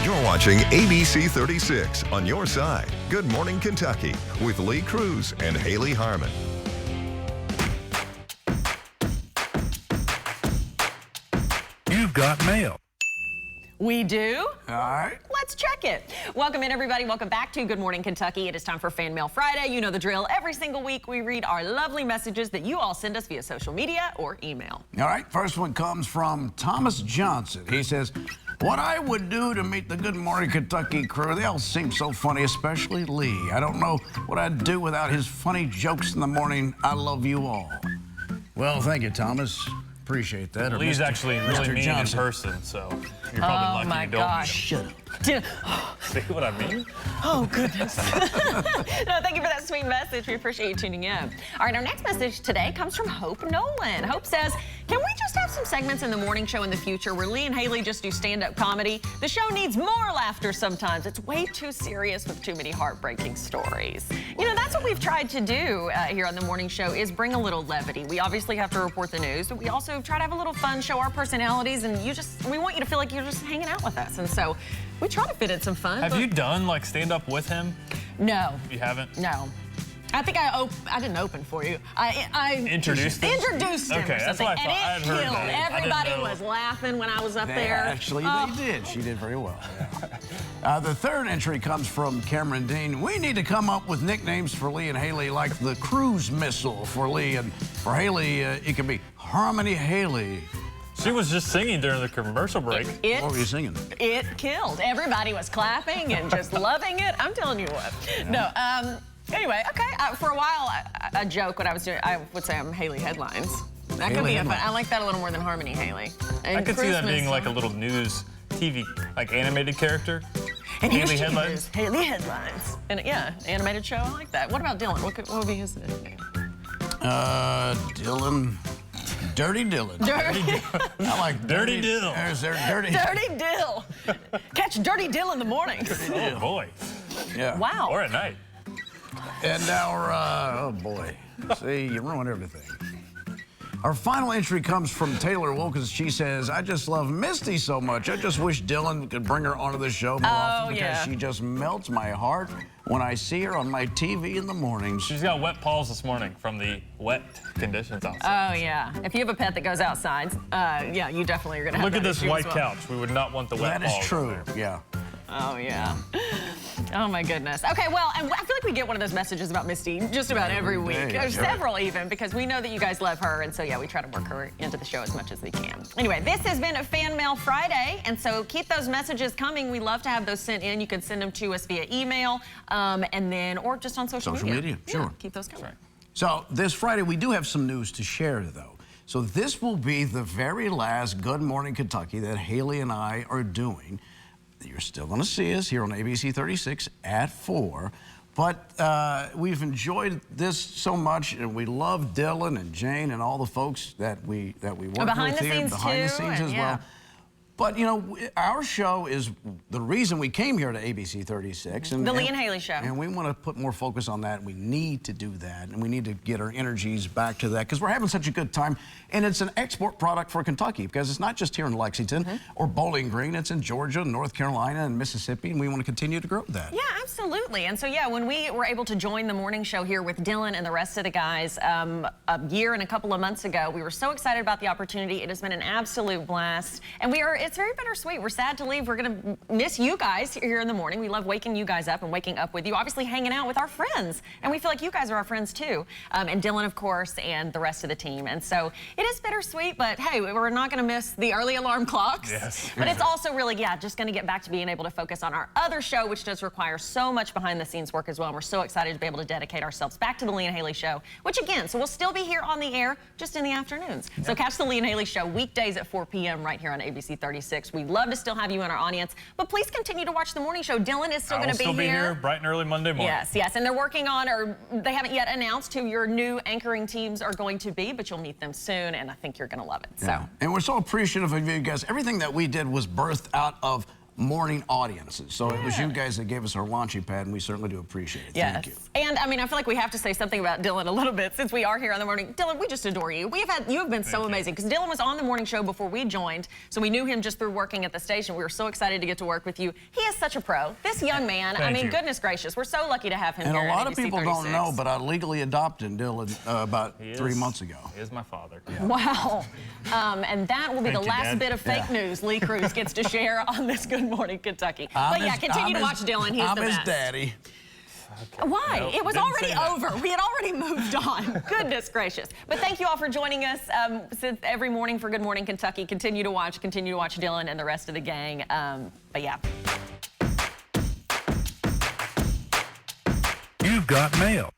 You're watching ABC 36 on your side. Good Morning Kentucky with Lee Cruz and Hayley Harmon. You've got mail. We do? All right. Let's check it. Welcome in, everybody. Welcome back to Good Morning Kentucky. It is time for Fan Mail Friday. You know the drill. Every single week, we read our lovely messages that you all send us via social media or email. All right. First one comes from Thomas Johnson. He says, what I would do to meet the Good Morning Kentucky crew, they all seem so funny, especially Lee. I don't know what I'd do without his funny jokes in the morning. I love you all. Well, thank you, Thomas. Appreciate that. Or Lee's Mr. actually really mean Johnson. in person, so you're probably lucky you don't. Gosh. Shut up. See what I mean? Oh, goodness. No, thank you for that sweet message. We appreciate you tuning in. All right, our next message today comes from Hope Nolan. Hope says, can we just have some segments in the morning show in the future where Lee and Hayley just do stand-up comedy? The show needs more laughter sometimes. It's way too serious with too many heartbreaking stories. You know, that's what we've tried to do here on the morning show is bring a little levity. We obviously have to report the news, but we also try to have a little fun, show our personalities, and we want you to feel like you're just hanging out with us. And so we try to fit in some fun. Have you done like stand-up with him? No. You haven't? No. I think I didn't open for you. I introduced him? Introduced him Okay, or that's something. what I thought. I had And it heard killed. that. I didn't Everybody know. was laughing when I was up there. Actually, they did. She did very well. Yeah. The third entry comes from Cameron Dean. We need to come up with nicknames for Lee and Hayley, like the cruise missile for Lee, and for Hayley, it could be Harmony Hayley. She was just singing during the commercial break. What were you singing? It killed. Everybody was clapping and just loving it. I'm telling you what. Yeah. No. Anyway, okay. For a while, a joke when I was doing, I would say I'm Hayley Headlines. That could be a fun. I like that a little more than Harmony Hayley. And I could see that Christmas, being like a little news TV, like animated character. And Hayley here's Headlines. Hayley Headlines. And yeah, animated show. I like that. What about Dylan? What would be his name? Dylan. Dirty Dylan. I like Dirty Dill. There's their Dirty. Dirty Dill. Catch Dirty Dill in the morning. Oh boy. Yeah. Wow. Or at night. And our, oh boy. See, you ruined everything. Our final entry comes from Taylor Wilkins. She says, I just love Misty so much. I just wish Dylan could bring her onto the show more often because she just melts my heart when I see her on my TV in the mornings. She's got wet paws this morning from the wet conditions outside. Oh, yeah. If you have a pet that goes outside, yeah, you definitely are going to have Look at that this issue white as well. couch. We would not want the wet That paws. is true, on there. yeah. Oh, yeah. Oh, my goodness. Okay, well, and I feel like we get one of those messages about Misty just about every week. day, There's yeah. several even, because we know that you guys love her, and so, yeah, we try to work her into the show as much as we can. Anyway, this has been a Fan Mail Friday, and so keep those messages coming. We love to have those sent in. You can send them to us via email, and then, or just on social media. Sure. Yeah, keep those coming. So this Friday, we do have some news to share, though. So this will be the very last Good Morning Kentucky that Hayley and I are doing. You're still going to see us here on ABC 36 at 4. But we've enjoyed this so much, and we love Dylan and Jane and all the folks that we work with here. Behind the scenes, as well. But, you know, our show is the reason we came here to ABC 36. The Lee and Hayley Show. And we want to put more focus on that. We need to do that, and we need to get our energies back to that because we're having such a good time. And it's an export product for Kentucky because it's not just here in Lexington or Bowling Green. It's in Georgia, North Carolina, and Mississippi, and we want to continue to grow that. Yeah, absolutely. And so, yeah, when we were able to join the morning show here with Dylan and the rest of the guys a year and a couple of months ago, we were so excited about the opportunity. It has been an absolute blast. And it's very bittersweet. We're sad to leave. We're going to miss you guys here in the morning. We love waking you guys up and waking up with you, obviously hanging out with our friends. And we feel like you guys are our friends too. And Dylan, of course, and the rest of the team. And so it is bittersweet, but hey, we're not going to miss the early alarm clocks. Yes. But it's also really, yeah, just going to get back to being able to focus on our other show, which does require so much behind the scenes work as well. And we're so excited to be able to dedicate ourselves back to the Lee and Hayley Show, which again, so we'll still be here on the air just in the afternoons. So catch the Lee and Hayley Show weekdays at 4 p.m. right here on ABC 36. We'd love to still have you in our audience, but please continue to watch the morning show. Dylan is still going to be here bright and early Monday morning. Yes, and they're working on, or they haven't yet announced who your new anchoring teams are going to be, but you'll meet them soon, and I think you're going to love it. Yeah. And we're so appreciative of you guys. Everything that we did was birthed out of morning audiences. So it was you guys that gave us our launching pad, and we certainly do appreciate it. Yes. Thank you. And I mean, I feel like we have to say something about Dylan a little bit since we are here on the morning. Dylan, we just adore you. You have been so amazing because Dylan was on the morning show before we joined, so we knew him just through working at the station. We were so excited to get to work with you. He is such a pro. This young man, I mean, goodness gracious, we're so lucky to have him And here. a lot of at ABC people 36. don't know, but I legally adopted Dylan about 3 months ago. He is my father. Yeah. Wow. And that will be the Thank you, last Dad. bit of fake news Lee Cruz gets to share on this Good Morning Kentucky. But yeah, continue to watch Dylan. He's I'm the his best. daddy. Why? Nope, it was didn't already say that. over. We had already moved on. Goodness gracious. But thank you all for joining us every morning for Good Morning Kentucky. Continue to watch Dylan and the rest of the gang. But yeah. You've got mail.